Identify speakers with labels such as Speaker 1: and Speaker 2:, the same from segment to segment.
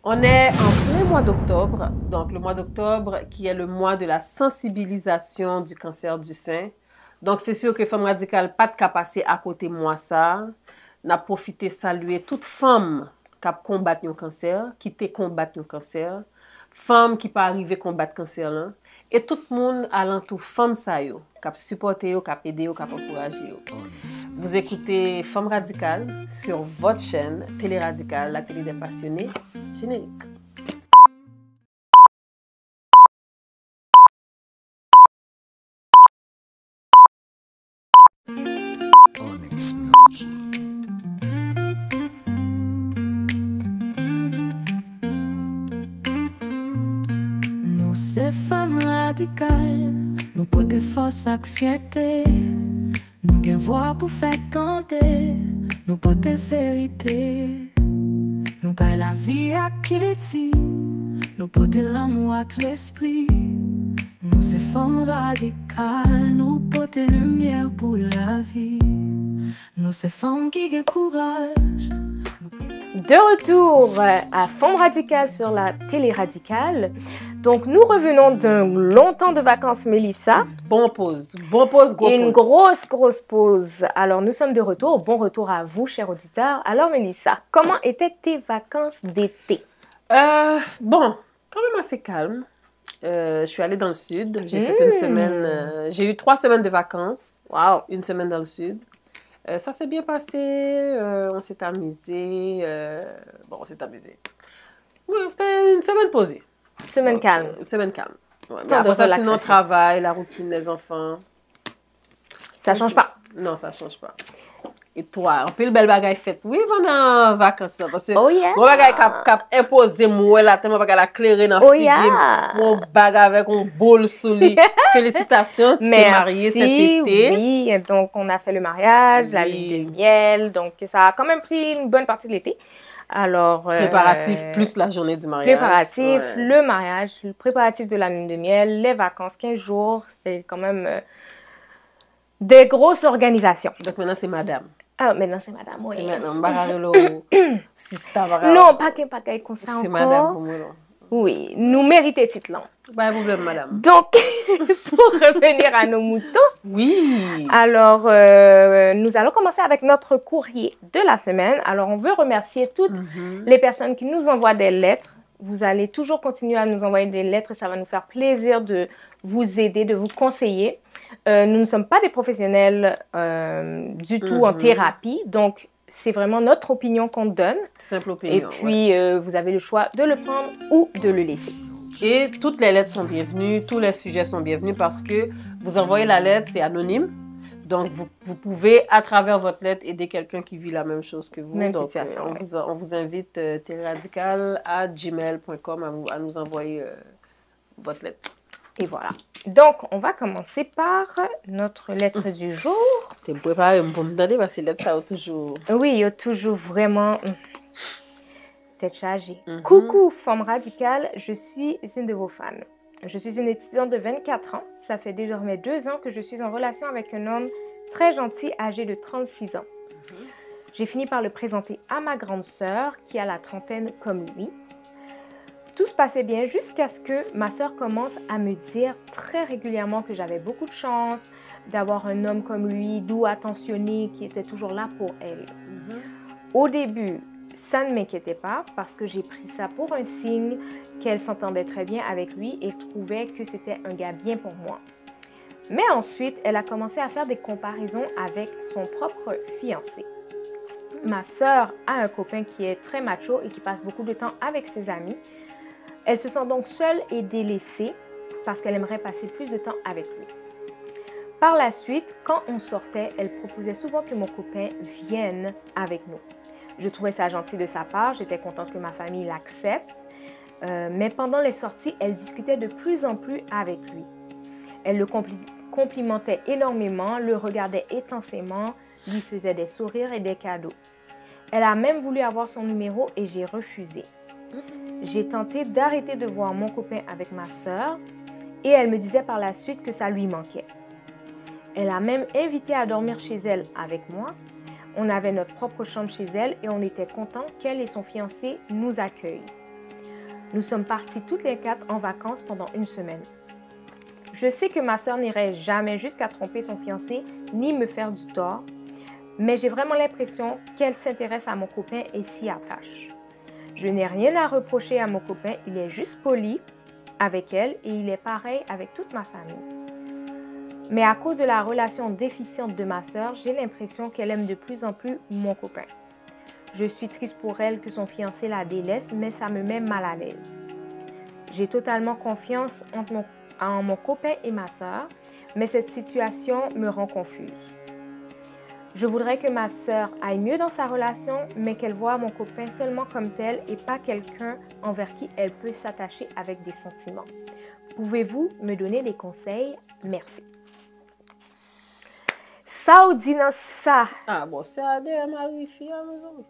Speaker 1: On est en plein mois d'octobre, donc le mois d'octobre qui est le mois de la sensibilisation du cancer du sein. Donc c'est sûr que Femme Radicale pas de qu'à passer à côté moi ça. N'a profité saluer toute femme qui combat le cancer, qui te combat le cancer, femme qui pas arrivé combattre cancer là, et tout le monde alentour femme ça yo, qui supporter yo, qui aider yo, qui encourager yo. Vous écoutez Femme Radicale sur votre chaîne Télé Radicale, la télé des passionnés. Générique.
Speaker 2: Onyx Music.
Speaker 3: Nous c'est femmes radicales, nous portons force avec fierté. Nous gain voix pour faire canter, nous portons vérité. Nous gagnons la vie à Kitty, nous portons l'amour avec l'esprit. Nous c'est femmes radicales, nous portons lumière pour la vie. Nous c'est femmes qui ont courage.
Speaker 4: De retour à Femme Radicale sur la Télé Radicale. Donc nous revenons d'un long temps de vacances, Mélissa.
Speaker 1: Bon pause, gros
Speaker 4: Une
Speaker 1: pause.
Speaker 4: grosse pause. Alors nous sommes de retour. Bon retour à vous, chers auditeurs. Alors Mélissa, comment étaient tes vacances d'été?
Speaker 1: Bon, quand même assez calme. Je suis allée dans le sud. J'ai fait une semaine. J'ai eu 3 semaines de vacances.
Speaker 4: Wow.
Speaker 1: Une semaine dans le sud. Ça s'est bien passé. On s'est amusé. Bon, on s'est amusé. Oui, c'était une semaine posée.
Speaker 4: Semaine calme.
Speaker 1: Une semaine calme. Ouais, mais
Speaker 4: Temps de
Speaker 1: après ça, sinon,
Speaker 4: relaxation.
Speaker 1: le travail, la routine des enfants.
Speaker 4: Ça change pas.
Speaker 1: Non, ça change pas. Et toi, on peut le bel bagay fait. Oui, pendant les vacances. Là, parce que
Speaker 4: Oh yeah.
Speaker 1: gros bagay cap imposé moi là, tellement bagay la clairer dans
Speaker 4: Oh
Speaker 1: figure.
Speaker 4: yeah.
Speaker 1: Mon bagay avec un boule sous lui. Félicitations, tu t'es mariée cet été.
Speaker 4: Oui, donc on a fait le mariage, la
Speaker 1: Oui.
Speaker 4: lune de miel, donc ça a quand même pris une bonne partie de l'été. Alors,
Speaker 1: Préparatif plus la journée du mariage.
Speaker 4: préparatif,
Speaker 1: Ouais.
Speaker 4: le mariage, le préparatif de la lune de miel, les vacances, 15 jours, c'est quand même des grosses organisations.
Speaker 1: Donc maintenant c'est madame.
Speaker 4: Ah, maintenant c'est madame, oui.
Speaker 1: C'est madame. Bararelo, sista Bararelo.
Speaker 4: Non, pas qu'un comme ça
Speaker 1: C'est
Speaker 4: encore.
Speaker 1: madame pour moi. Non.
Speaker 4: Oui, nous méritons titre là.
Speaker 1: Pas de problème, madame.
Speaker 4: Donc, pour revenir à nos moutons,
Speaker 1: Oui.
Speaker 4: alors, nous allons commencer avec notre courrier de la semaine. Alors, on veut remercier toutes les personnes qui nous envoient des lettres. Vous allez toujours continuer à nous envoyer des lettres et ça va nous faire plaisir de vous aider, de vous conseiller. Nous ne sommes pas des professionnels du tout en thérapie, donc c'est vraiment notre opinion qu'on donne.
Speaker 1: Simple
Speaker 4: Et
Speaker 1: opinion.
Speaker 4: puis, vous avez le choix de le prendre ou de le laisser.
Speaker 1: Et toutes les lettres sont bienvenues, tous les sujets sont bienvenus parce que vous envoyez la lettre, c'est anonyme. Donc, vous pouvez, à travers votre lettre, aider quelqu'un qui vit la même chose que vous.
Speaker 4: Même
Speaker 1: Donc,
Speaker 4: situation,
Speaker 1: on,
Speaker 4: ouais.
Speaker 1: on vous invite, téleradical@gmail.com, à nous envoyer votre lettre.
Speaker 4: Et voilà. Donc, on va commencer par notre lettre du jour.
Speaker 1: Tu es préparé pour me donner parce que les lettres, ça a toujours...
Speaker 4: Oui, il y a toujours vraiment tête chargée. Coucou, Femme Radicale, je suis une de vos fans. Je suis une étudiante de 24 ans. Ça fait désormais 2 ans que je suis en relation avec un homme très gentil, âgé de 36 ans. J'ai fini par le présenter à ma grande sœur, qui a la trentaine comme lui. Tout se passait bien jusqu'à ce que ma sœur commence à me dire très régulièrement que j'avais beaucoup de chance d'avoir un homme comme lui, doux, attentionné, qui était toujours là pour elle. Au début, ça ne m'inquiétait pas parce que j'ai pris ça pour un signe qu'elle s'entendait très bien avec lui et trouvait que c'était un gars bien pour moi. Mais ensuite, elle a commencé à faire des comparaisons avec son propre fiancé. Ma sœur a un copain qui est très macho et qui passe beaucoup de temps avec ses amis. Elle se sent donc seule et délaissée parce qu'elle aimerait passer plus de temps avec lui. Par la suite, quand on sortait, elle proposait souvent que mon copain vienne avec nous. Je trouvais ça gentil de sa part, j'étais contente que ma famille l'accepte. Mais pendant les sorties, elle discutait de plus en plus avec lui. Elle le complimentait énormément, le regardait intensément, lui faisait des sourires et des cadeaux. Elle a même voulu avoir son numéro et j'ai refusé. J'ai tenté d'arrêter de voir mon copain avec ma sœur et elle me disait par la suite que ça lui manquait. Elle a même invité à dormir chez elle avec moi. On avait notre propre chambre chez elle et on était content qu'elle et son fiancé nous accueillent. Nous sommes partis toutes les 4 en vacances pendant une semaine. Je sais que ma sœur n'irait jamais jusqu'à tromper son fiancé ni me faire du tort, mais j'ai vraiment l'impression qu'elle s'intéresse à mon copain et s'y attache. Je n'ai rien à reprocher à mon copain, il est juste poli avec elle et il est pareil avec toute ma famille. Mais à cause de la relation déficiente de ma sœur, j'ai l'impression qu'elle aime de plus en plus mon copain. Je suis triste pour elle que son fiancé la délaisse, mais ça me met mal à l'aise. J'ai totalement confiance en mon copain et ma sœur, mais cette situation me rend confuse. Je voudrais que ma sœur aille mieux dans sa relation, mais qu'elle voie mon copain seulement comme tel et pas quelqu'un envers qui elle peut s'attacher avec des sentiments. Pouvez-vous me donner des conseils? Merci. Ça ou dit dans ça?
Speaker 1: Ah bon, c'est ADM Marie-Fille à maison.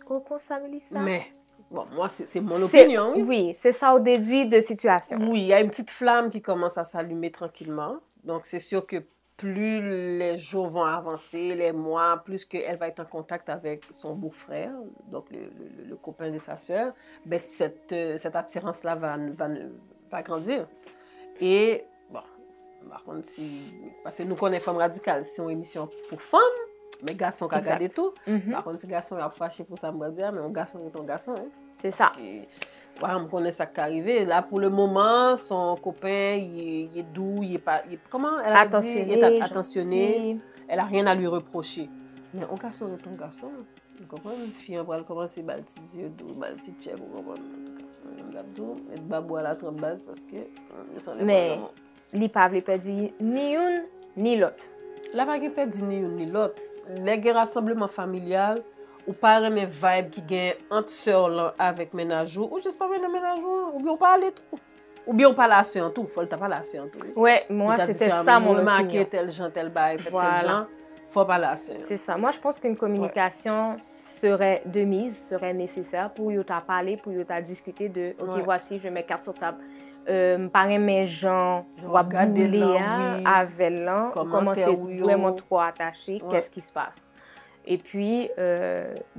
Speaker 4: Au conseil ça?
Speaker 1: Mais, bon, moi, c'est mon opinion. Oui,
Speaker 4: Oui, c'est ça au déduit de situation.
Speaker 1: oui, il y a une petite flamme qui commence à s'allumer tranquillement. Donc, c'est sûr que plus les jours vont avancer, les mois, plus qu'elle va être en contact avec son beau-frère, donc le copain de sa sœur, ben cette attirance-là va grandir. Et, bon, par contre, parce que nous connaissons Femmes Radicales, c'est une émission pour femmes, mais garçons qui regardent tout. Par contre, si garçon est fâché pour ça, je vais dire, mais un garçon est un garçon. Hein.
Speaker 4: C'est ça.
Speaker 1: Voilà, on connaît ça qui est arrivé. Là, pour le moment, son copain, il est doux, comment elle a dit? Il est attentionné. Elle n'a rien à lui reprocher. Mais un garçon est un garçon. Vous comprenez? Une fille, elle va commencer à petit yeux doux, petit chèque, vous comprenez? Et babou à la trempe base parce que...
Speaker 4: Mais, il n'y a pas perdu ni une ni l'autre.
Speaker 1: La pas perdu ni une ni l'autre. Les rassemblements familial, ou pas aimer vibe qui gagne entre sœurs avec ménageur ou juste pas mettre ménageur ou bien on parle trop ou bien on parle à sœur tout faut pas la sœur tout.
Speaker 4: Ouais, moi c'était ça mon opinion.
Speaker 1: Tel gens tel bail fait
Speaker 4: Voilà.
Speaker 1: tel gens faut pas la sœur.
Speaker 4: C'est ça. Moi je pense qu'une communication serait de mise, serait nécessaire pour y t'a parler, pour y t'a discuter de OK, voici je mets carte sur table. Par mes gens, je vais bouler avec l'un, commencer vraiment trop attaché, qu'est-ce qui se passe? Et puis,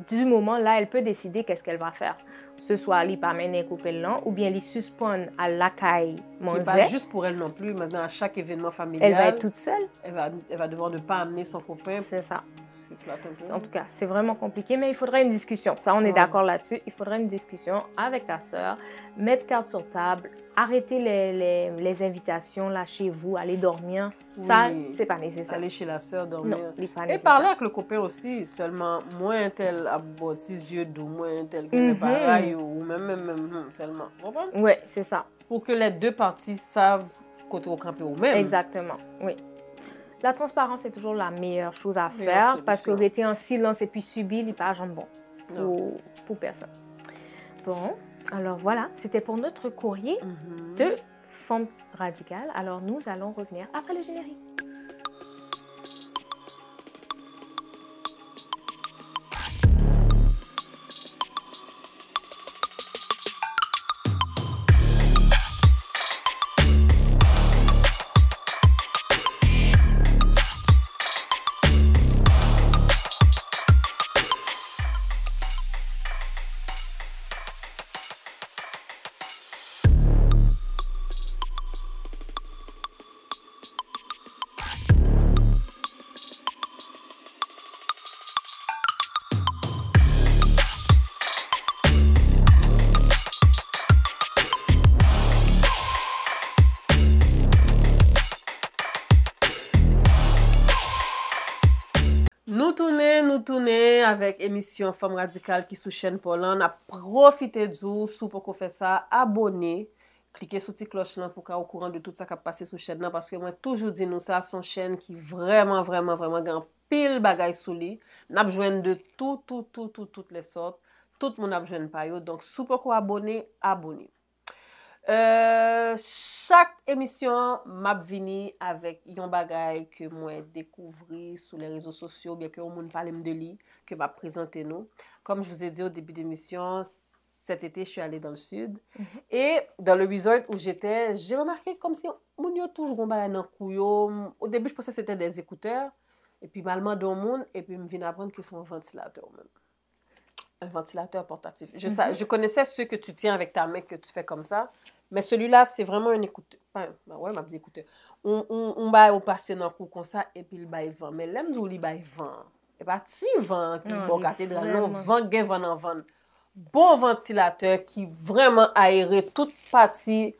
Speaker 4: du moment là, elle peut décider qu'est-ce qu'elle va faire. Ce soit elle pas mener couper l'an ou bien elle suspend à l'accueil
Speaker 1: manger. C'est pas juste pour elle non plus. Maintenant, à chaque événement familial,
Speaker 4: elle va être toute seule.
Speaker 1: Elle va devoir ne pas amener son copain.
Speaker 4: C'est ça. En tout cas, c'est vraiment compliqué, mais il faudrait une discussion. Ça, on est d'accord là-dessus. Il faudrait une discussion avec ta sœur, mettre carte sur table, arrêter les invitations là chez vous, aller dormir. Oui. Ça, c'est pas nécessaire.
Speaker 1: Aller chez la sœur dormir.
Speaker 4: Non, il pas
Speaker 1: nécessaire. Et parler avec le copain aussi, seulement moins tel à petits yeux doux, moins tel que le pareil ou même seulement.
Speaker 4: Oui, c'est ça.
Speaker 1: Pour que les deux parties savent côté au camper ou même.
Speaker 4: Exactement, oui. La transparence est toujours la meilleure chose à faire parce que rester en silence et puis subir, il n'est pas jambon pour personne. Bon, alors voilà, c'était pour notre courrier de Femmes Radicales. Alors nous allons revenir après le générique.
Speaker 1: Nous tournons avec émission Femmes Radicales qui sous chaîne Polan. On a profité du sous pour qu'on fait ça, abonner, cliquez sur la petite cloche là pour qu'on soit au courant de tout ça qui a passé sur chaîne là parce que moi toujours dit nous ça son chaîne qui vraiment grand pile bagaille sous lui. N'a besoin de toutes les sortes. Tout le monde a besoin de payo donc sous pour qu'on abonner. Chaque émission m'a vini avec yon bagay que moi découvri sur les réseaux sociaux bien que on moun parle de li que m'a présenté nous. Comme je vous ai dit au début de l'émission, cet été je suis allée dans le sud et dans le resort où j'étais, j'ai remarqué comme si moun yo toujours un bagay dans couyo. Au début je pensais que c'était des écouteurs et puis malement dans monde et puis me vinn apprendre que c'est un ventilateur même. un ventilateur portatif. Je connaissais ceux que tu tiens avec ta main, que tu fais comme ça, mais celui-là, c'est vraiment un écouteur. Enfin, ouais, m'a dit écouteur. On va passer dans le coup comme ça, et puis il va y vent. Mais l'aime d'où il va y vent. Et pas si vent qui bon cathédrale, non, vent gain vent en vent. Bon ventilateur qui vraiment aéré toute partie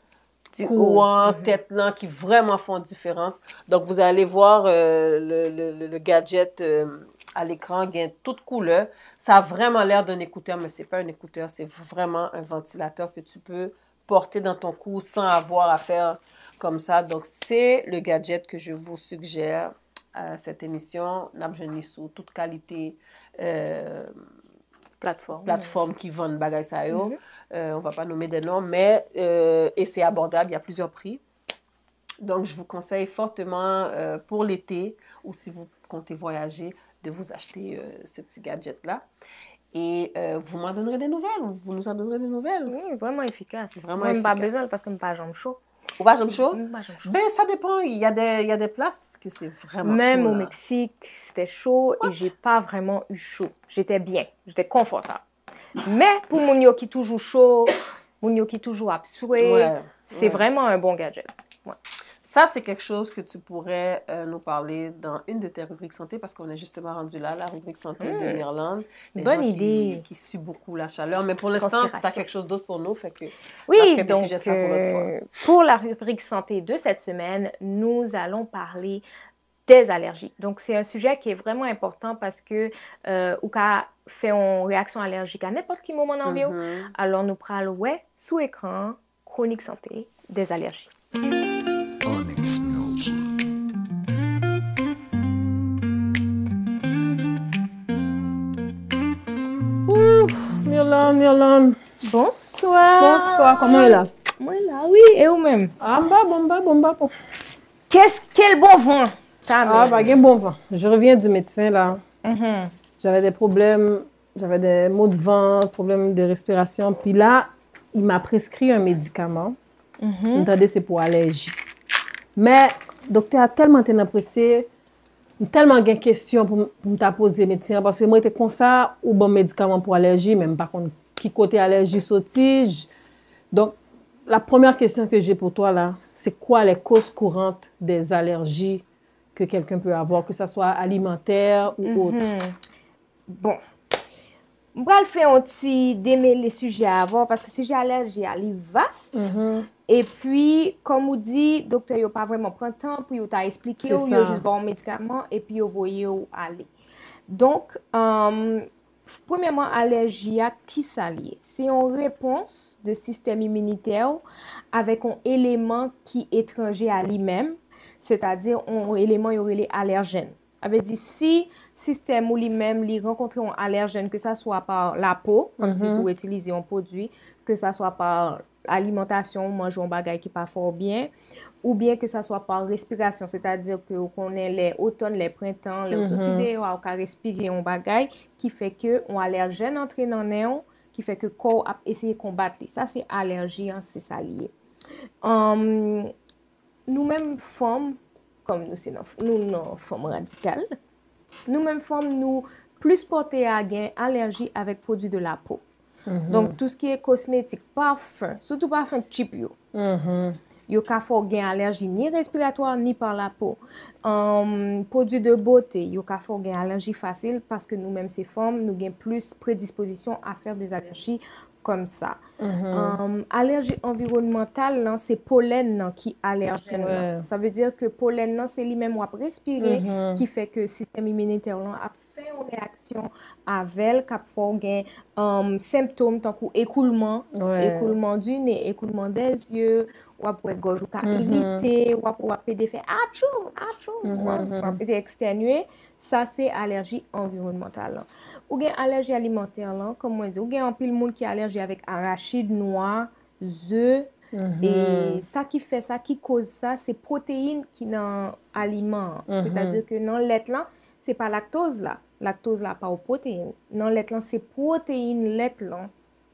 Speaker 1: courant, tête là, qui vraiment font différence. Donc, vous allez voir le gadget à l'écran, il y a toute couleur. Ça a vraiment l'air d'un écouteur, mais ce n'est pas un écouteur, c'est vraiment un ventilateur que tu peux porter dans ton cou sans avoir à faire comme ça. Donc, c'est le gadget que je vous suggère à cette émission. N'abjenez sous toute qualité plateforme qui vendent bagay sa yo. On va pas nommer des noms, mais et c'est abordable, il y a plusieurs prix. Donc, je vous conseille fortement pour l'été ou si vous comptez voyager, de vous acheter ce petit gadget-là. Et vous m'en donnerez des nouvelles, vous nous en donnerez des nouvelles.
Speaker 4: Oui, vraiment efficace.
Speaker 1: Vraiment
Speaker 4: Moi, je n'ai pas
Speaker 1: efficace.
Speaker 4: besoin parce que je n'ai pas jambe chaud.
Speaker 1: Ou pas jambe chaud?
Speaker 4: Pas jambe chaud.
Speaker 1: Ben, ça dépend. Il y a des places que c'est vraiment
Speaker 4: Même
Speaker 1: chaud.
Speaker 4: au
Speaker 1: là.
Speaker 4: Mexique, c'était chaud et j'ai pas vraiment eu chaud. J'étais bien, j'étais confortable. Mais pour mon yo qui toujours chaud, mon yo qui toujours absoué,
Speaker 1: Ouais,
Speaker 4: c'est vraiment un bon gadget. Ouais.
Speaker 1: Ça, c'est quelque chose que tu pourrais nous parler dans une de tes rubriques santé parce qu'on est justement rendu là, la rubrique santé de Mirlande. Les
Speaker 4: Bonne
Speaker 1: gens
Speaker 4: idée.
Speaker 1: qui suent beaucoup la chaleur. Mais pour l'instant, tu as
Speaker 4: Conspiration.
Speaker 1: quelque chose d'autre pour nous. Fait que
Speaker 4: Oui,
Speaker 1: marquez des
Speaker 4: donc
Speaker 1: sujets ça pour l'autre fois.
Speaker 4: pour la rubrique santé de cette semaine, nous allons parler des allergies. Donc, c'est un sujet qui est vraiment important parce que ou qu'a fait une réaction allergique à n'importe quel moment dans la vie. Alors, nous parlons, ouais, sous écran, chronique santé, des allergies.
Speaker 2: Onyx Milky.
Speaker 5: Mirlande.
Speaker 4: Bonsoir.
Speaker 5: Bonsoir, comment est là?
Speaker 4: Moi là, oui, et vous-même.
Speaker 5: Ah, bon.
Speaker 4: Quel bon vent.
Speaker 5: Ah, bah, bon vent. Je reviens du médecin, là. J'avais des problèmes, j'avais des maux de ventre, problèmes de respiration. Puis là, il m'a prescrit un médicament. Entendez, c'est pour allergie. Mais, le docteur a tellement été pressé, tellement de questions pour me poser médecin. Parce que moi, j'étais comme ça, ou bon médicament pour allergie, même par contre, qui côté allergie sautige. Donc, la première question que j'ai pour toi, là, c'est quoi les causes courantes des allergies que quelqu'un peut avoir, que ce soit alimentaire ou autre?
Speaker 4: Bon. Je vais faire un petit démêler sujets à avoir parce que le sujet allergie est vaste. Et puis, comme on dit, le docteur n'a pas vraiment pris le temps pour vous expliquer, il a juste bon médicament et puis vous voyez où aller. Donc, premièrement, allergie à qui ça lié? C'est une réponse du système immunitaire avec un élément qui est étranger à lui-même, c'est-à-dire un élément qui est allergène. Ça veut dire si système ou lui-même lui rencontre un allergène, que ce soit par la peau, comme si vous utilisez un produit, que ce soit par alimentation, manger un bagage qui n'est pas fort bien, ou bien que ce soit par respiration, c'est-à-dire que vous connaissez les automnes, les printemps, les automnes, on peut respirer un bagage qui fait que un allergène entre dans le néon, qui fait que le corps a essayé de combattre. Ça, c'est allergie, hein, c'est ça lié. Nous-mêmes femmes, comme nous, c'est nous femmes radicales, nous-mêmes femmes, nous plus portées à gain allergie avec produits de la peau. Donc, tout ce qui est cosmétique, parfum, surtout parfum cheap, yo ka fò gen allergie ni respiratoire ni par la peau. Produits de beauté, yo ka fò gen allergie facile parce que nous-mêmes, ces femmes, nous avons plus prédisposition à faire des allergies comme ça. Allergie environnementale, c'est pollen qui est allergène.
Speaker 5: Ouais.
Speaker 4: Ça veut dire que pollen, c'est lui-même qui a respiré, qui fait que le système immunitaire a fait une réaction avec, qui a fait symptômes tant qu'écoulement, écoulement du nez, écoulement des yeux, ou après gorge ou irrité, ou après des faits achou, ou après exténué. Ça, c'est allergie environnementale. Ou gen allergie alimentaire, là, comme moi dis, ou gen un pile monde qui est allergique avec arachide noir, œufs, et ça qui fait ça, qui cause ça, c'est protéines qui dans l'aliment. C'est-à-dire que dans le lait là, c'est pas lactose là. Lactose là, pas aux protéines. Dans le lait là, c'est protéines lait là.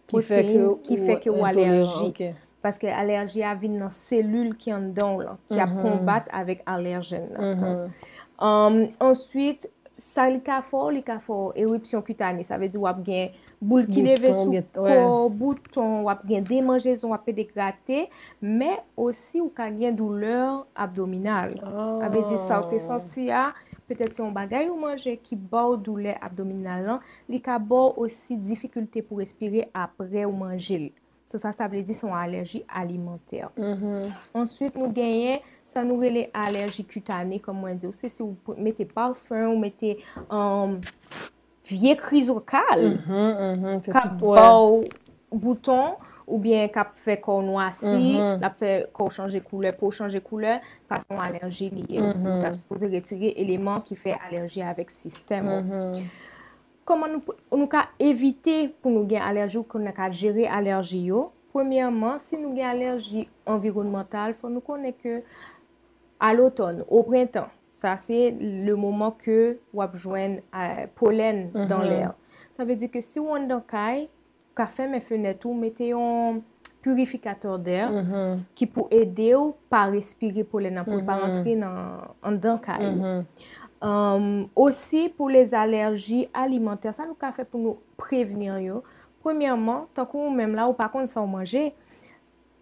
Speaker 4: Qui fait que ou allergie.
Speaker 5: Okay.
Speaker 4: Parce que l'allergie a vu dans cellule qui en dedans là, qui a combattre avec allergène là. Ensuite, ça li ka fort éruption cutanée, ça veut dire wap gen boule qui leve
Speaker 5: Bouton,
Speaker 4: sous
Speaker 5: ouais.
Speaker 4: corps, bouton, wap gen démangeaison, wap dégraté, mais aussi ou ka gen douleur abdominale. Ça veut dire ça ou te senti a, peut-être c'est un bagay ou manger qui ba douleur abdominale lan, li ka ba aussi difficulté pour respirer après ou manger. Ça veut dire son allergie alimentaire. Ensuite, nous gagnons, ça nous relève allergie cutanée, comme moi dit. C'est si vous mettez parfum, ou mettez vieux chrysocale, cap bouton, ou bien cap fait corps noirci, la fait corps changer couleur, pour changer couleur, ça c'est une allergie liée. Vous êtes supposé retirer éléments qui fait allergie avec système. Comment nous éviter pour nous gagner allergie ou qu'on a gérer allergie yo? Premièrement, si nous avons allergie environnementale, il faut nous connaître que à l'automne, au printemps, ça c'est le moment que vous joignez pollen dans l'air. Ça veut dire que si on est dans caille, vous fermez mes fenêtres ou mettez un purificateur d'air qui peut aider ou pas respirer pollen pour pas rentrer dans caille. Aussi pour les allergies alimentaires, ça nous a fait pour nous prévenir yo. Premièrement, tant que même là ou par contre sans manger,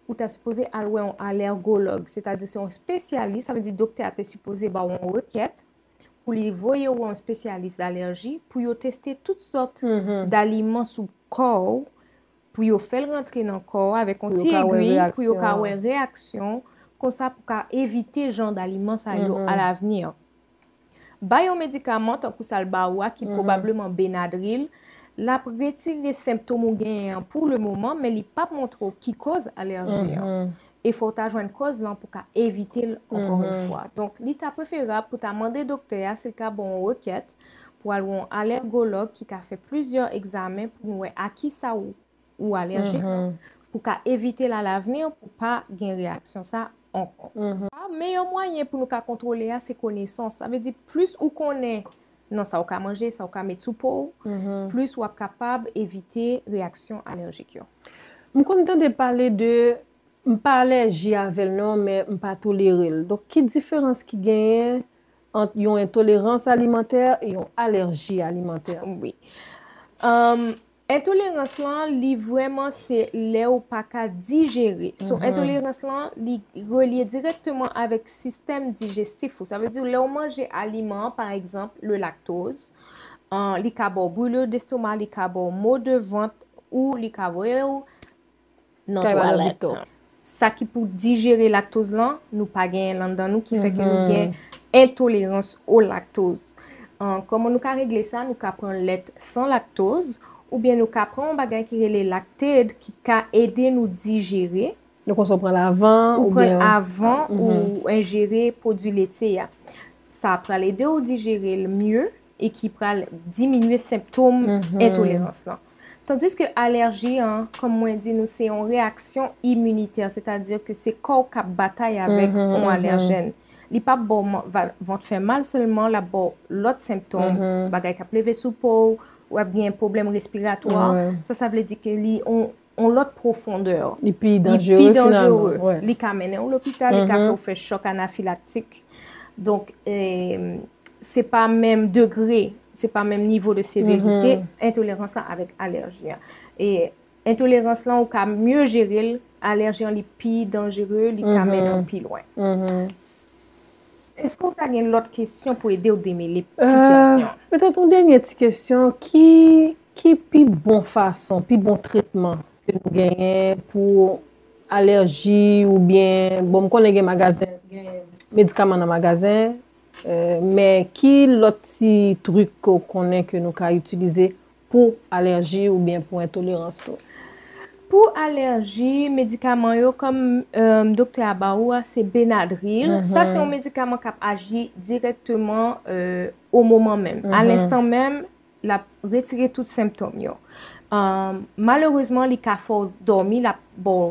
Speaker 4: ou t'as supposé aller un allergologue, c'est-à-dire c'est un spécialiste, ça veut dire docteur t'es supposé ba une requête pour lui voyer un spécialiste d'allergie pour yo tester toutes sortes d'aliments sous corps pour yo faire rentrer dans le corps avec un petit aiguille pour yo ka une réaction comme ça pour éviter genre d'aliments ça yo à l'avenir. Ba yon médicament tant que salbaoua qui probablement Benadryl la retirer symptômes ou gain pour le moment mais il pas montrer qui cause allergie. Et faut ta joindre cause là pour éviter encore une fois. Donc il est préférable pour ta demander docteur c'est cas bon requête pour aller un allergologue qui a fait plusieurs examens pour nous à qui ça ou allergique pour éviter l'avenir pour pas gain réaction ça encore. Meilleur moyen pour nous contrôler ces connaissances. Ça veut dire plus ou connaît non ça ou ka manger, ça ou ka mettre sous peau, plus ou capable d'éviter réaction allergique.
Speaker 5: Je content de parler de pas allergie avec non mais pas tolérer. Donc quelle différence qui gagne entre une intolérance alimentaire et une allergie alimentaire?
Speaker 4: Oui. Intolérance là, li vraiment c'est là ou pas qu'à digérer. Intolérance là, li relié directement avec système digestif. Ça veut dire là on mange aliment par exemple le lactose, li ka bo brûlure d'estomac, li ka bo maux de ventre ou li ka bo non toilette. Ça qui pour digérer lactose là, nous pas gain là dans nous qui fait que nous gain intolérance au lactose. Comment nous ka régler ça? Nous ka prendre lait sans lactose. Ou bien nous prendre un bagage qui est les lactèdes qui peut aider nous digérer.
Speaker 5: Donc on s'en prend avant
Speaker 4: ou bien avant ou ingérer produits laitiers. Ça peut aider à digérer le mieux et qui peut diminuer symptômes intolérance là. Tandis que allergie comme moi dit nous c'est une réaction immunitaire, c'est-à-dire que c'est corps qui bataille avec un allergène. Il pas bon vont te faire mal seulement là bon l'autre symptôme bagage qui lever sous peau ou a bien un problème respiratoire, ça veut dire que on l'autre profondeur.
Speaker 5: Et puis dangereux.
Speaker 4: Li ka mène à l'hôpital, li ka fait choc anaphylactique. Donc c'est pas même degré, c'est pas même niveau de sévérité intolérance là avec allergie. Et intolérance là on ka mieux gérer, allergie li plus dangereux, li ka mène plus loin. Est-ce qu'on a une autre question pour aider à démêler la situation?
Speaker 5: Peut-être une dernière petite question. Qui plus bon façon, plus bon traitement que nous gagnons pour allergie ou bien, bon, on connaît des magasins, médicaments dans le magasin, mais qui l'autre petit truc qu'on connaît que nous avons utilisé pour allergie ou bien pour intolérance?
Speaker 4: Pour allergie, médicaments comme docteur Abaoua, c'est Benadryl. Ça, c'est un médicament qui agit directement au moment même. À l'instant même, il a retiré tous les symptômes. Malheureusement, les cas fort dormi, la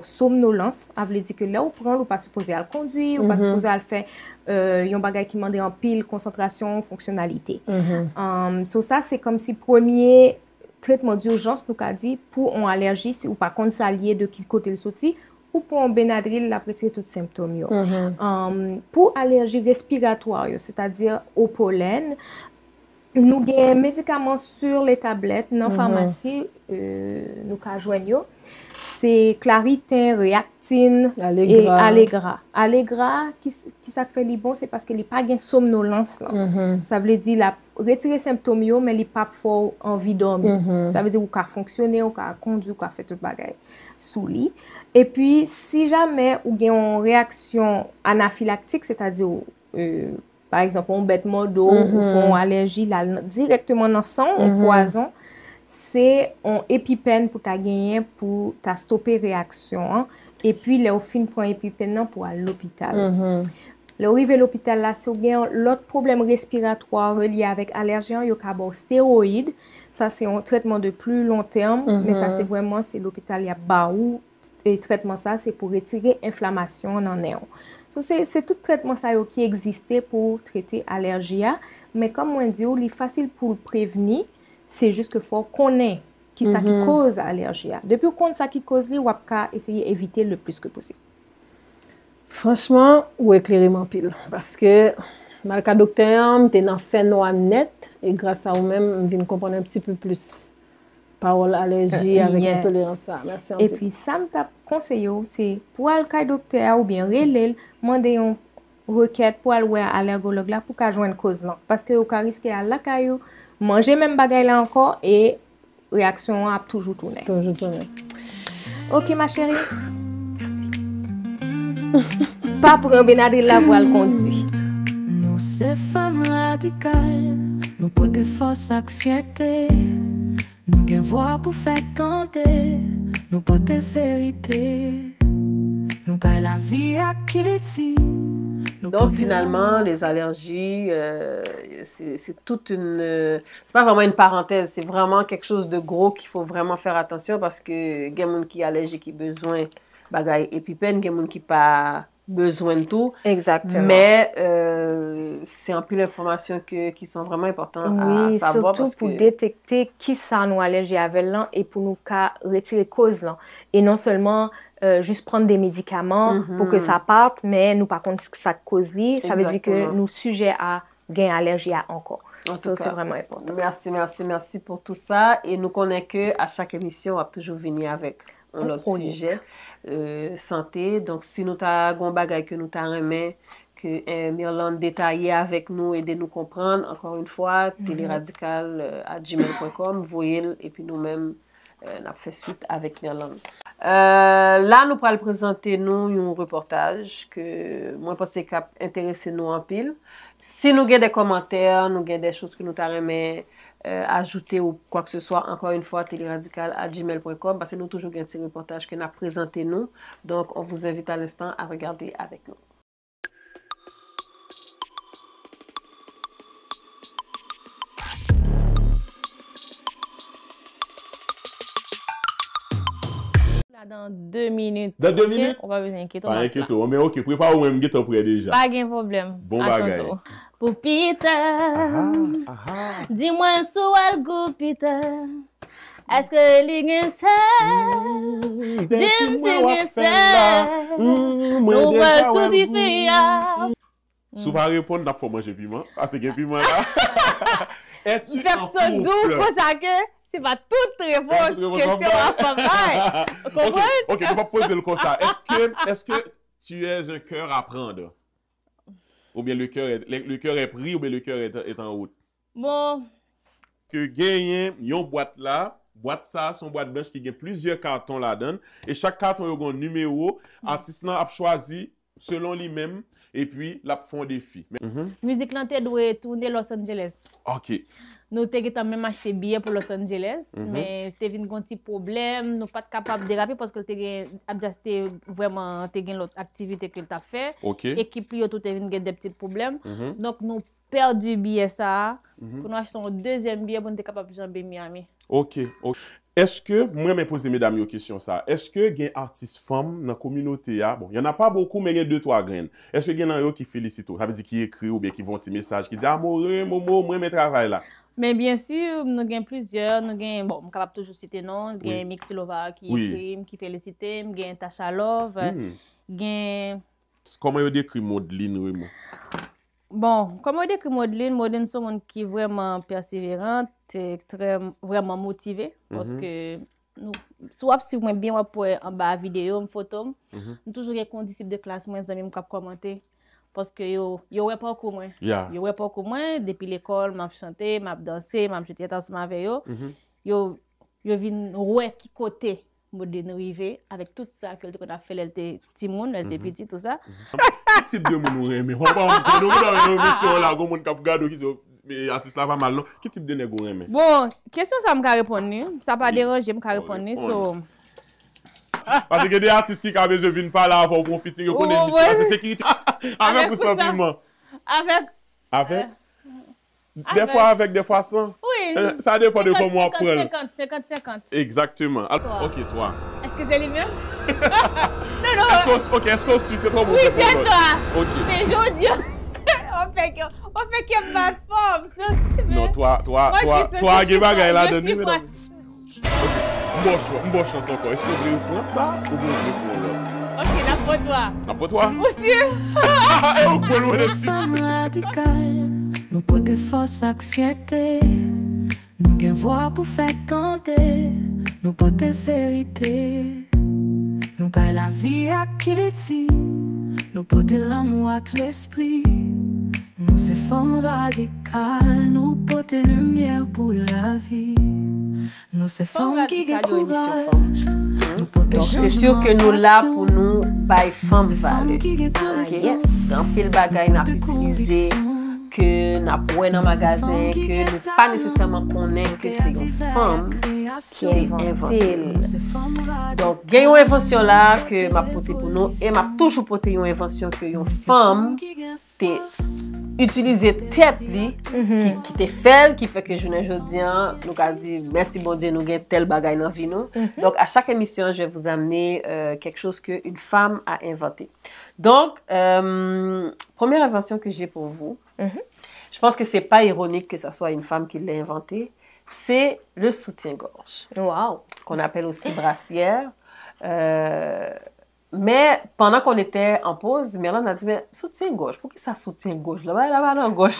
Speaker 4: somnolence, ça veut dire que là, on prend, on pas supposé à le conduire, on pas supposé à le faire, un bagage qui demande en pile, concentration, fonctionnalité. Ça, c'est comme si premier traitement d'urgence, nous a dit, pour une allergie, ou par contre, ça lié de qui côté le sorti, ou pour un Benadryl, la retirer tous les symptômes. Pour allergie respiratoire, c'est-à-dire au pollen, Nous avons des médicaments sur les tablettes dans la pharmacie, nous avons joindre. C'est Claritin, Reactine et Allegra. Allegra, qui ça fait li bon, c'est parce que li pas gain somnolence là. Ça veut dire la retirer symptômes yo, mais li pas fort envie dormir. Ça veut dire ou ka fonctionner, ou ka conduire, ou ka faire tout bagay sous lit. Et puis si jamais ou gain une réaction anaphylactique, c'est-à-dire par exemple on bêtement d'eau ou font allergie là directement dans le sang, un poison. C'est un épipène pour ta gagner pour ta stopper réaction hein. Et puis les fin prend épipène pour aller à l'hôpital. Le arrivé à l'hôpital là c'est l'autre problème respiratoire relié avec allergie yo ka bon stéroïdes. Ça c'est un traitement de plus long terme mais ça c'est vraiment c'est l'hôpital y a baou et traitement ça c'est pour retirer inflammation dans néon. So, c'est tout traitement ça yo qui existait pour traiter allergie mais comme on dit il est facile pour le prévenir. C'est juste qu'il faut connaître qui ça qui cause l'allergie. Depuis qu'on ça qui cause, on va essayer d'éviter le plus que possible.
Speaker 5: Franchement, ou éclairer mon pile. Parce que, malgré docteur, tu es dans fait noir net et grâce à vous-même, je viens comprendre un petit peu plus parole allergie avec intolérance. Merci.
Speaker 4: Et puis, ça me conseille, c'est pour aller au docteur ou bien relève, demander une requête pour aller à allergologue là pour qu'à joindre cause là. Parce que vous risquez à la caillou. Manger même bagaille là encore et réaction a toujours tourné.
Speaker 5: Toujours tourné.
Speaker 4: Ok ma chérie. Merci. Pas pour un Benadryl la voile conduit.
Speaker 3: Nous ces femmes radicales, nous portons force avec fierté. Nous gain voix pour faire canter, nous portons vérité. Nous gagnons la vie à Kitty.
Speaker 1: Donc finalement, les allergies, c'est toute une... c'est pas vraiment une parenthèse, c'est vraiment quelque chose de gros qu'il faut vraiment faire attention parce que il y a des gens qui sont allergiques qui ont besoin de bagaille épipène, il y a des gens qui n'ont pas besoin de tout.
Speaker 4: Exactement.
Speaker 1: Mais c'est un peu d'informations qui sont vraiment importantes à savoir.
Speaker 4: Surtout pour détecter qui ça nous allergie avec là et pour nous retirer cause là. Et non seulement... juste prendre des médicaments pour que ça parte, mais nous par contre, ce que ça cause, ça veut dire que nous sujets à gagner allergie à encore. Ça, c'est vraiment important.
Speaker 1: Merci pour tout ça. Et nous connaissons qu'à chaque émission, on va toujours venir avec un autre sujet, santé. Donc, si nous avons un bagage que nous avons que Myrlande détaillé avec nous, aider nous comprendre, encore une fois, téléradical@gmail.com, voyez et puis nous-mêmes, on a fait suite avec Myrlande. Là, nous allons présenter nous un reportage que moi, je pense que ça intéresse nous en pile. Si nous avons des commentaires, nous avons des choses que nous aimé ajouter ou quoi que ce soit, encore une fois, téléradical@gmail.com parce que nous toujours des reportages que nous avons présenté nous. Donc, on vous invite à l'instant à regarder avec nous.
Speaker 6: Dans 2 minutes.
Speaker 7: Dans 2 minutes?
Speaker 6: On va venir inquiéter.
Speaker 7: Pas inquiété, mais ok, prépare ou même guetter prêt déjà.
Speaker 6: Pas de problème.
Speaker 7: Bon bagay.
Speaker 6: Pour Peter, dis-moi sous le goût Peter. Est-ce que les gens dis-moi nous va sous
Speaker 7: Sous pas répondre, n'a pas manger piment. Ah, c'est que piment là. Es-tu en
Speaker 6: personne
Speaker 7: couple?
Speaker 6: pour ça que c'est pas toute réponse question à faire.
Speaker 7: Ok, je vais pas poser le comme ça. Est-ce que tu es un cœur à prendre? Ou bien le cœur est pris ou bien le cœur est en route?
Speaker 6: Bon.
Speaker 7: Que gagne une boîte là, boîte ça, son boîte blanche qui a plusieurs cartons là-dedans. Et chaque carton a un numéro. Artiste a choisi selon lui-même. Et puis, là, font des défi.
Speaker 6: Musique là, tu dois tourner Los Angeles.
Speaker 7: Ok.
Speaker 6: Nous avons même acheté billet pour Los Angeles, mais tu as eu un petit problème, nous pas capable de déraper parce que tu as vraiment l'autre activité que tu as fait.
Speaker 7: Ok.
Speaker 6: L'équipe a tout des petits problèmes. Donc, nous perdu billet ça, pour nous acheter un deuxième billet pour nous être capable de jamber Miami.
Speaker 7: Ok. Est-ce que, moi, je pose mesdames une question ça. Est-ce que il y a des artistes femmes dans la communauté? Bon, il n'y en a pas beaucoup, mais il y a 2-3 graines. Est-ce que il y en a qui félicitent? Ça veut dire qui écrit ou bien qui vont un petit message, qui disent amoureux, Momo, moi, je travaille là.
Speaker 6: Mais bien sûr, nous avons plusieurs. Nous avons, bon, je suis capable de toujours citer non. Nous avons Mixilova qui écrit, qui félicite. Nous avons Tasha Love.
Speaker 7: Comment vous décrit Maudline Raymond?
Speaker 6: Bon, comme on dit que Maudine, c'est un monde qui est vraiment persévérante, vraiment motivé. Parce que, soit si moi bien, moi, pour en bas vidéo, une photo, nous toujours des disciples de classe, moi, les amis, me commenter. Parce que yo ouais pas comme moi. Yo ouais pas comme moi, depuis l'école, m'a chanté, m'a dansé, m'a jeté ensemble avec yo. Yo vinn ouais qui côté Maudine rivé avec tout ça que qu'on a fait, elle était petit monde, elle était petit tout ça.
Speaker 7: Quel type de monde nous aime? On va pas nous dans une émission là, comme on cap regarder qui mais artiste là pas mal non. Quel type de nèg on aime?
Speaker 6: Bon, question ça me répondre, ça pas déranger me répondre so
Speaker 7: parce que des artistes qui ont besoin de venir par là pour profiter de connaître l'émission, c'est sécurité. Avec ou sans piment? Avec? Des fois avec, des fois sans?
Speaker 6: Oui.
Speaker 7: Ça dépend de comment on prend.
Speaker 6: 50.
Speaker 7: Exactement. Ok, toi.
Speaker 6: Est-ce que c'est lui-même?
Speaker 7: Non. Est-ce qu'on suit? C'est pas bon.
Speaker 6: Oui, c'est toi.
Speaker 7: Ok.
Speaker 6: Mais je dis, on fait qu'il y a pas de forme.
Speaker 7: Non, toi, il y a bagay là dedans. Bon chance encore. Est-ce que vous voulez prendre ça ou vous voulez prendre l'autre?
Speaker 6: Ok, n'importe toi.
Speaker 7: N'importe toi?
Speaker 6: Monsieur.
Speaker 3: Nous femmes radicales, nous portons force et fierté. Nous avons voix pour faire canter, nous portons vérité. Nous gagnons la vie à Kitty, nous portons l'amour avec l'esprit. Nous sommes femmes radicales, nous portons lumière pour la vie. Nous sommes femmes qui ont courage.
Speaker 1: Donc, c'est sûr que nous là pour nous, by femme valeur. Dans pile bagay n'a utilisé que n'a pas dans magasin, que nous pas nécessairement connaître que c'est une femme qui a inventé. Donc, il y a une invention là que m'a porté pour nous et m'a toujours porté une invention que une femme t'est utiliser tête li qui te fait qui fait que journée jodi nous a dit merci bon Dieu nous gain tel bagay dans vie nous. Donc à chaque émission je vais vous amener quelque chose que une femme a inventé. Donc première invention que j'ai pour vous. Je pense que c'est pas ironique que ça soit une femme qui l'a inventé, c'est le soutien-gorge.
Speaker 4: Wow.
Speaker 1: Qu'on appelle aussi brassière. Mais pendant qu'on était en pause, Merlane a dit, mais soutien-gorge, pourquoi ça soutien-gorge? Là-bas, dans gauche.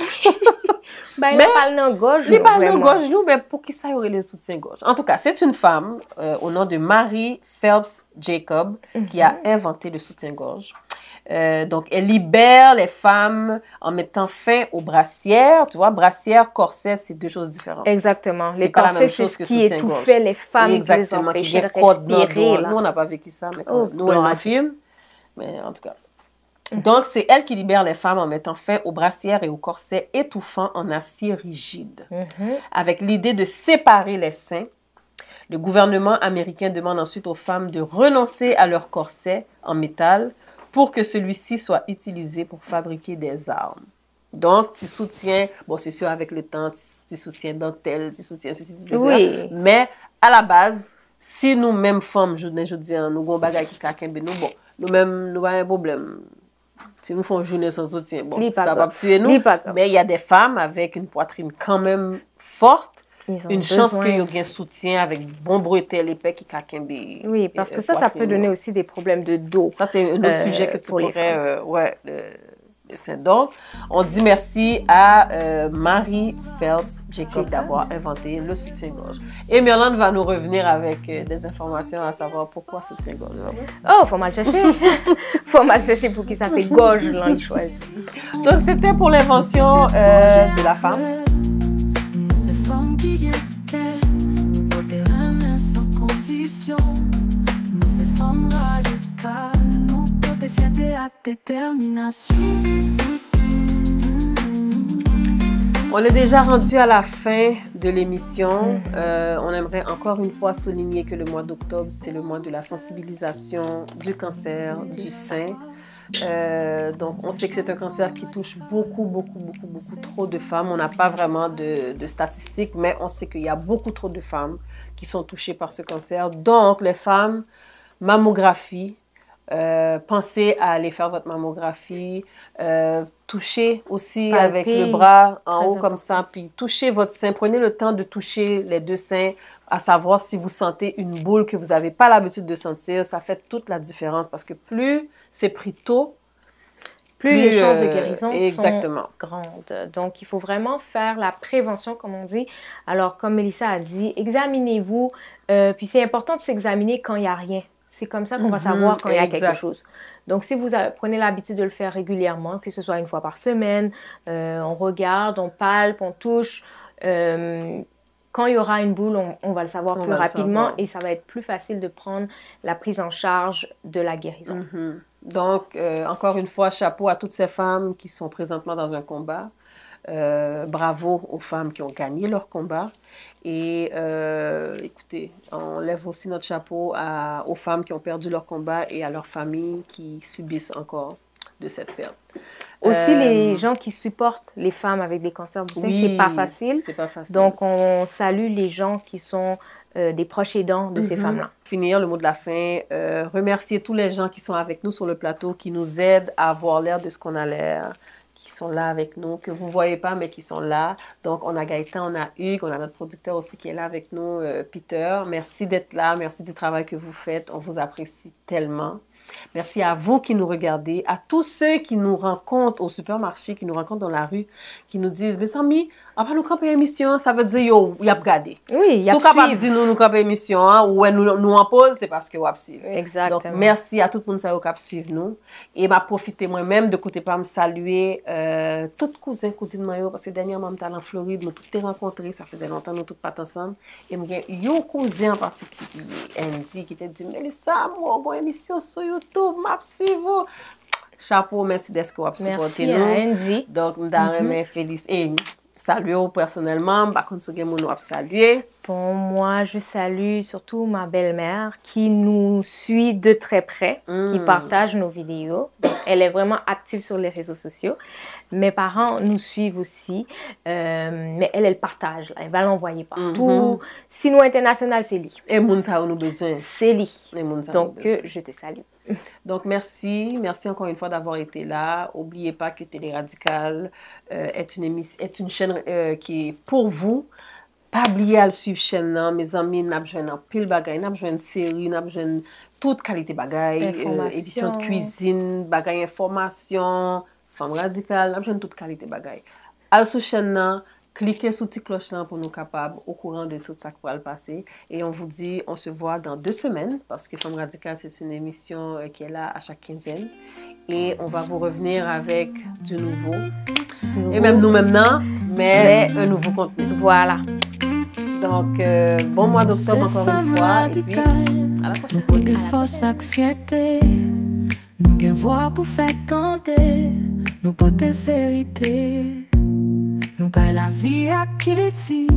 Speaker 4: Il parle dans gauche.
Speaker 1: Il parle dans gauche, nous, mais pour qui ça y aurait les soutiens-gorge? En tout cas, c'est une femme au nom de Mary Phelps Jacob qui a inventé le soutien-gorge. Donc, elle libère les femmes en mettant fin aux brassières. Tu vois, brassière, corset, c'est deux choses différentes.
Speaker 4: Exactement.
Speaker 1: C'est
Speaker 4: Les
Speaker 1: pas la même
Speaker 4: corsets,
Speaker 1: chose
Speaker 4: c'est
Speaker 1: que
Speaker 4: ce qui
Speaker 1: soutien-gorge.
Speaker 4: étouffait les femmes,
Speaker 1: Exactement,
Speaker 4: qui
Speaker 1: qui
Speaker 4: les
Speaker 1: vient
Speaker 4: empêchait
Speaker 1: code
Speaker 4: de
Speaker 1: dans
Speaker 4: respirer.
Speaker 1: nous, on n'a pas vécu ça, mais
Speaker 4: Oh,
Speaker 1: nous, on le film. Mais en tout cas. Donc, c'est elle qui libère les femmes en mettant fin aux brassières et aux corsets étouffants en acier rigide. Avec l'idée de séparer les seins, le gouvernement américain demande ensuite aux femmes de renoncer à leur corset en métal pour que celui-ci soit utilisé pour fabriquer des armes. Donc, tu soutiens, bon, c'est sûr, avec le temps, tu soutiens dentelle, tu soutiens ceci, tu soutiens cela. Mais à la base, si nous-mêmes femmes, je dis, nous avons des choses qui kakembe nous, bon, nous-mêmes, nous avons un problème. Si nous faisons journée sans soutien, bon, ça va tuer nous. Mais il y a des femmes avec une poitrine quand même forte. Une chance qu'il y ait un soutien avec bon bretelle épais qui kakembe.
Speaker 4: Oui, parce que ça peut donner aussi des problèmes de dos.
Speaker 1: Ça, c'est un autre sujet que tu pourrais... Donc, on dit merci à Mary Phelps Jacob d'avoir inventé le soutien-gorge. Et Merlane va nous revenir avec des informations à savoir pourquoi soutien-gorge.
Speaker 4: Oh, faut mal chercher. Faut mal chercher pour qui ça c'est gorge là, il choisit.
Speaker 1: Donc, c'était pour l'invention de la femme.
Speaker 3: Ces femmes qui guettaient, nous portons un main sans condition. Ces femmes radicales, nous portons fierté à détermination.
Speaker 1: On est déjà rendu à la fin de l'émission. On aimerait encore une fois souligner que le mois d'octobre, c'est le mois de la sensibilisation du cancer du sein. Donc, on sait que c'est un cancer qui touche beaucoup trop de femmes. On n'a pas vraiment de statistiques, mais on sait qu'il y a beaucoup trop de femmes qui sont touchées par ce cancer. Donc, les femmes, mammographie, pensez à aller faire votre mammographie, touchez aussi avec le bras en haut comme ça, puis touchez votre sein. Prenez le temps de toucher les deux seins, à savoir si vous sentez une boule que vous n'avez pas l'habitude de sentir. Ça fait toute la différence parce que plus c'est pris tôt,
Speaker 4: plus les chances de guérison
Speaker 1: exactement.
Speaker 4: sont grandes. Donc, il faut vraiment faire la prévention, comme on dit. Alors, comme Mélissa a dit, examinez-vous. Puis, c'est important de s'examiner quand il n'y a rien. C'est comme ça qu'on va savoir quand il y a quelque chose. Donc, si vous prenez l'habitude de le faire régulièrement, que ce soit une fois par semaine, on regarde, on palpe, on touche. Quand il y aura une boule, on va le savoir plus rapidement et ça va être plus facile de prendre la prise en charge de la guérison.
Speaker 1: Donc, encore une fois, chapeau à toutes ces femmes qui sont présentement dans un combat. Bravo aux femmes qui ont gagné leur combat. Et écoutez, on lève aussi notre chapeau aux femmes qui ont perdu leur combat et à leurs familles qui subissent encore de cette perte.
Speaker 4: Aussi, les gens qui supportent les femmes avec des cancers du sein, c'est pas facile.
Speaker 1: C'est pas facile.
Speaker 4: Donc, on salue les gens qui sont des proches aidants de ces femmes-là.
Speaker 1: Finir le mot de la fin, remercier tous les gens qui sont avec nous sur le plateau, qui nous aident à avoir l'air de ce qu'on a l'air, qui sont là avec nous, que vous ne voyez pas, mais qui sont là. Donc, on a Gaëtan, on a Hugues, on a notre producteur aussi qui est là avec nous, Peter. Merci d'être là, merci du travail que vous faites. On vous apprécie tellement. Merci à vous qui nous regardez, à tous ceux qui nous rencontrent au supermarché, qui nous rencontrent dans la rue, qui nous disent « Mes amis, après nous camper émission, ça veut dire yo, y a regardé. »
Speaker 4: Oui, il y a
Speaker 1: suivre. Si vous capable de dire nous camper émission, ou nous en pause, c'est parce que vous avez suivi.
Speaker 4: Exactement.
Speaker 1: Donc, merci à tout le monde qui a suivi nous. Et m'a profité moi-même de côté pas me saluer toutes cousines moi parce que dernièrement j'étais en Floride, nous toutes rencontrés, ça faisait longtemps nous toutes pas ensemble et j'ai un cousin en particulier, Andy, qui t'a dit Mélissa, moi j'ai une émission sur YouTube, m'a suivi. Chapeau, merci d'être que vous avez supporté nous.
Speaker 4: Andy.
Speaker 1: Donc, je félicite. Saluer personnellement, par contre, saluer.
Speaker 4: Bon, moi, je salue surtout ma belle-mère qui nous suit de très près, qui partage nos vidéos. Donc, elle est vraiment active sur les réseaux sociaux. Mes parents nous suivent aussi, mais elle partage. Là. Elle va l'envoyer partout. Sinon, international, c'est lui.
Speaker 1: Et moun sa nous besoin.
Speaker 4: C'est lui. Donc, je te salue.
Speaker 1: Donc, merci. Merci encore une fois d'avoir été là. N'oubliez pas que Télé Radical est une chaîne qui est pour vous. Pas oublier à le suivre chaîne là, mes amis, n'a besoin d'un pile bagay, n'a besoin de série, n'a besoin de toute qualité bagay, édition de cuisine, bagay information, femme radicale, n'a besoin de toute qualité bagay. Al sous chaîne là, cliquez sur petite cloche là pour nous capables au courant de tout ça qui va le passer et on vous dit on se voit dans 2 semaines parce que Femme Radicale c'est une émission qui est là à chaque quinzaine et on va vous revenir avec du nouveau. Et même nous maintenant, mais un nouveau contenu.
Speaker 4: Voilà.
Speaker 1: Donc, bon mois d'octobre encore une fois. Et puis, à la prochaine.
Speaker 3: Nous des forces avec fierté. Nous avons voix pour faire canter. Nous portons vérité. Nous gagnons la vie à qui dit.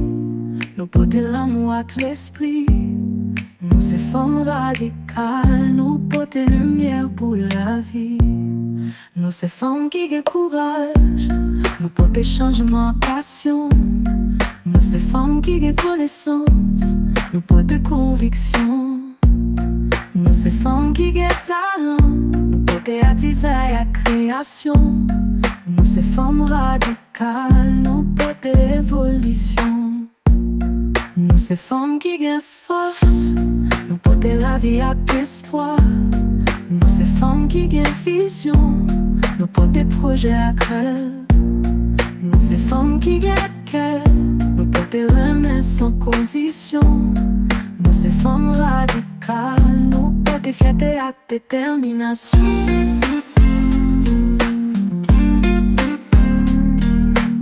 Speaker 3: Nous portons l'amour avec l'esprit. Nous sommes femmes radicales. Nous portons lumière pour la vie. Nous sommes femmes qui ont courage. Nous portons changement, passion. Nous sommes femmes qui ont connaissance. Nous portons conviction. Nous sommes femmes qui ont talent. Nous portons artisan et création. Nous sommes femmes radicales. Nous portons évolution. Nous sommes femmes qui ont force. Nous portons la vie avec espoir. Nous sommes femmes qui ont vision. Nous portons des projets à cœur. Nous sommes femmes qui ont cœur. Nous portons remède sans condition. Nous sommes femmes radicales. Nous portons fierté et détermination.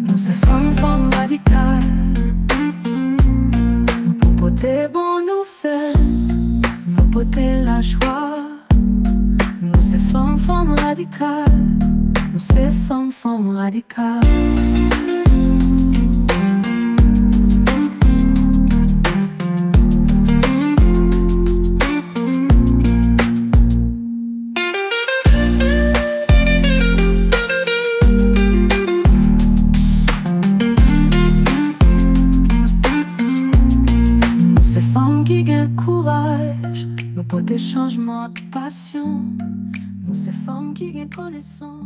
Speaker 3: Nous sommes femmes radicales. Nous portons bonnes nouvelles. Nous portons la joie. Nous sommes femmes radicales. Nous sommes femmes radicales. Courage, nous portons des changements de passion. Nous sommes femmes qui ont connaissance.